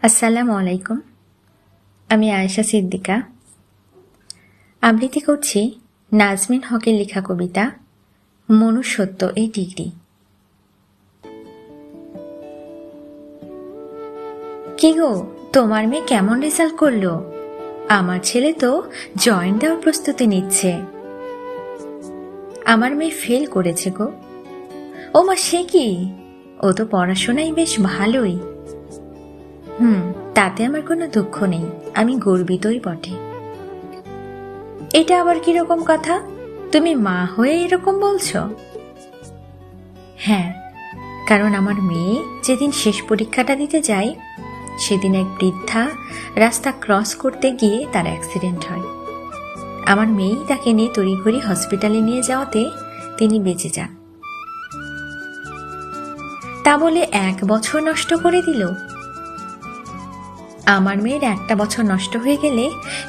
আসসালামু আলাইকুম। আমি আয়েশা সিদ্দিকা আবৃত্তি করছি নাজমিন হকের লেখা কবিতা মনুষ্যত্ব এই ডিগ্রি। কি গো, তোমার মেয়ে কেমন রেজাল্ট করলো? আমার ছেলে তো জয়েন্ট দেওয়ার প্রস্তুতি নিচ্ছে। আমার মেয়ে ফেল করেছে গো। ও মা, সে কি? ও তো পড়াশোনায় বেশ ভালোই। তাতে আমার কোনো দুঃখ নেই, আমি গর্বিতই বটে। এটা আবার কিরকম কথা? তুমি মা হয়ে এরকম বলছো? হ্যাঁ, কারণ আমার মেয়ে যেদিন শেষ পরীক্ষাটা দিতে যায় সেদিন এক বৃদ্ধা রাস্তা ক্রস করতে গিয়ে তার অ্যাক্সিডেন্ট হয়। আমার মেয়েই তাকে নিয়ে তড়িঘড়ি হসপিটালে নিয়ে যাওয়াতে তিনি বেঁচে যান। তা বলে 1 বছর নষ্ট করে দিল? আমার মেয়ের 1টা বছর নষ্ট হয়ে গেলে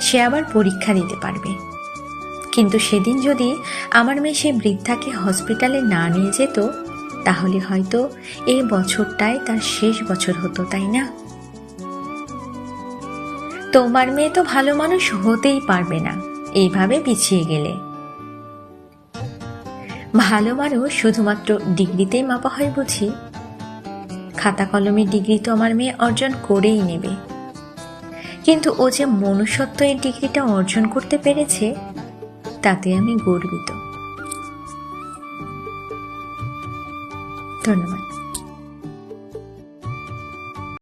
সে আবার পরীক্ষা দিতে পারবে, কিন্তু সেদিন যদি আমার মেয়ে সে বৃদ্ধাকে হসপিটালে না নিয়ে যেত তাহলে হয়তো এই বছরটাই তার শেষ বছর হতো, তাই না? তোমার মেয়ে তো ভালো মানুষ হতেই পারবে না এইভাবে পিছিয়ে গেলে। ভালো মানুষ শুধুমাত্র ডিগ্রিতেই মাপা হয় বুঝি? খাতা কলমের ডিগ্রি তো আমার মেয়ে অর্জন করেই নেবে, কিন্তু ও যে মনুষ্যত্বের ডিগ্রিটা অর্জন করতে পেরেছে তাতে আমি গর্বিত। ধন্যবাদ।